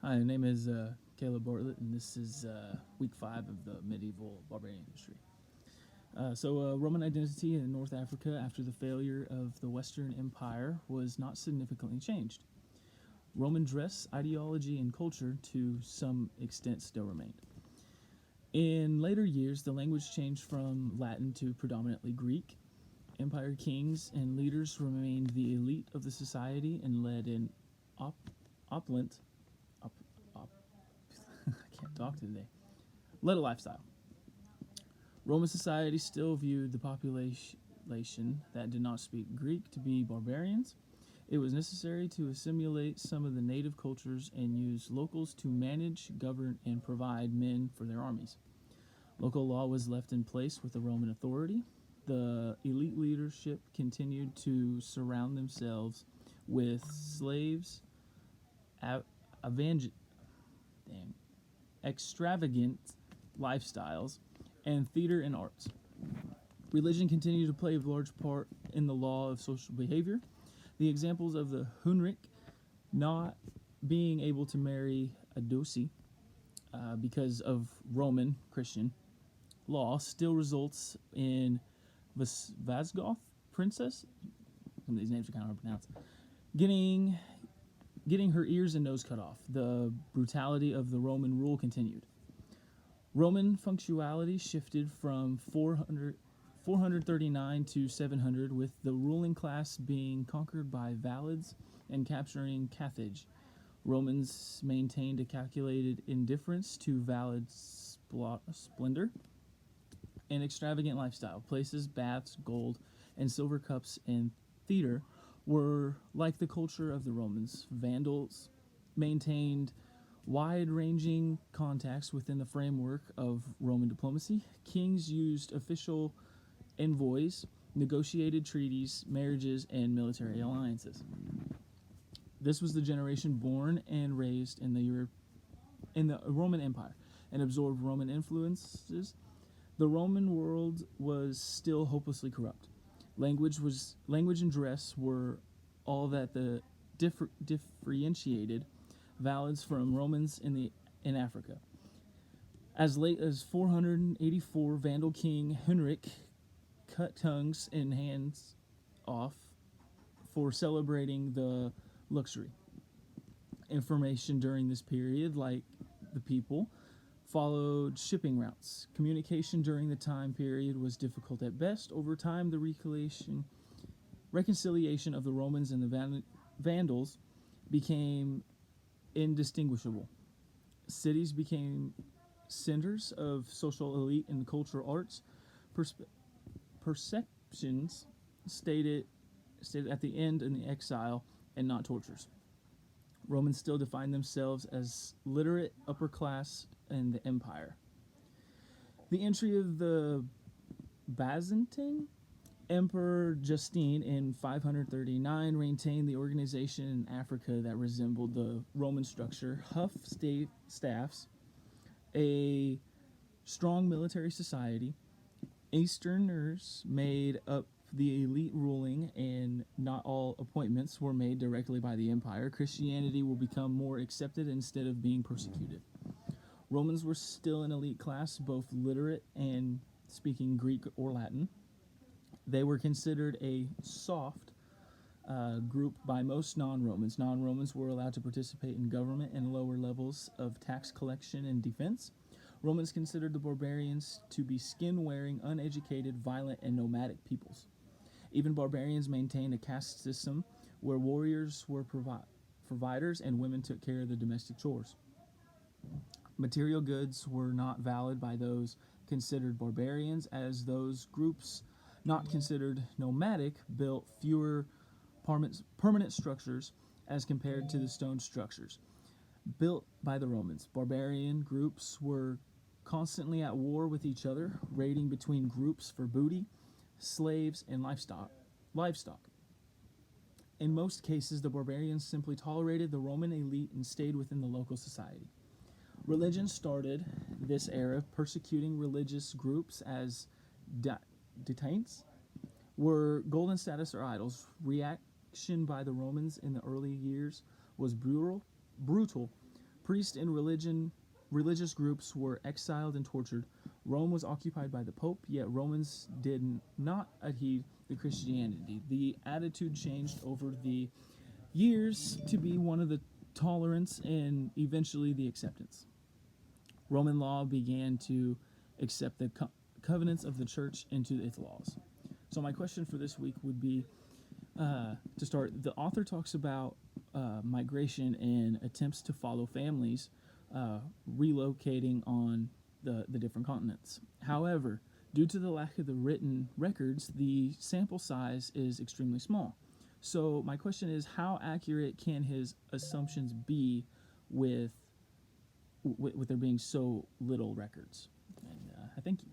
Hi, my name is Caleb Bartlett, and this is week 5 of the medieval barbarian history. Roman identity in North Africa after the failure of the Western Empire was not significantly changed. Roman dress, ideology, and culture, to some extent, still remained. In later years, the language changed from Latin to predominantly Greek. Empire kings and leaders remained the elite of the society and led an opulent, op, op, I can't talk today, led a lifestyle. Roman society still viewed the population that did not speak Greek to be barbarians. It was necessary to assimilate some of the native cultures and use locals to manage, govern, and provide men for their armies. Local law was left in place with the Roman authority. The elite leadership continued to surround themselves with slaves, extravagant lifestyles, and theater and arts. Religion continued to play a large part in the law of social behavior. The examples of the Hunric not being able to marry a dosi because of Roman Christian law still results in Vasgoth princess. Some of these names are kind of hard to pronounce. Getting her ears and nose cut off. The brutality of the Roman rule continued. Roman punctuality shifted from 439 to 700, with the ruling class being conquered by Valids and capturing Carthage. Romans maintained a calculated indifference to Valid splendor and extravagant lifestyle. Places, baths, gold, and silver cups, and theater were like the culture of the Romans. Vandals maintained wide-ranging contacts within the framework of Roman diplomacy. Kings used official envoys, negotiated treaties, marriages, and military alliances. This was the generation born and raised in the Roman Empire and absorbed Roman influences. The Roman world was still hopelessly corrupt. Language and dress were all that the differentiated Valids from Romans in Africa. As late as 484, Vandal king Hunric cut tongues and hands off for celebrating the luxury. Information during this period, like the people, followed shipping routes. Communication during the time period was difficult at best. Over time, the reconciliation of the Romans and the Vandals became indistinguishable. Cities became centers of social elite and cultural arts. Perceptions stated at the end in the exile and not tortures. Romans still defined themselves as literate upper class in the empire. The entry of the Byzantine Emperor Justine in 539 maintained the organization in Africa that resembled the Roman structure. Huff staffs, a strong military society. Easterners made up the elite ruling, and not all appointments were made directly by the empire. Christianity will become more accepted instead of being persecuted. Romans were still an elite class, both literate and speaking Greek or Latin. They were considered a soft group by most non-Romans. Non-Romans were allowed to participate in government and lower levels of tax collection and defense. Romans considered the barbarians to be skin-wearing, uneducated, violent, and nomadic peoples. Even barbarians maintained a caste system where warriors were providers and women took care of the domestic chores. Material goods were not valid by those considered barbarians, as those groups not considered nomadic built fewer permanent structures as compared to the stone structures built by the Romans. Barbarian groups were constantly at war with each other, raiding between groups for booty, slaves, and livestock. In most cases, the barbarians simply tolerated the Roman elite and stayed within the local society. Religion started this era persecuting religious groups as detaints were golden status or idols. Reaction by the Romans in the early years was brutal. Priests and religious groups were exiled and tortured. Rome was occupied by the Pope, yet Romans did not adhere to Christianity. The attitude changed over the years to be one of the tolerance and eventually the acceptance. Roman law began to accept the covenants of the church into its laws. So my question for this week would be, to start, the author talks about migration and attempts to follow families relocating on the different continents. However, due to the lack of the written records, the sample size is extremely small. So my question is, how accurate can his assumptions be with there being so little records? And I thank you.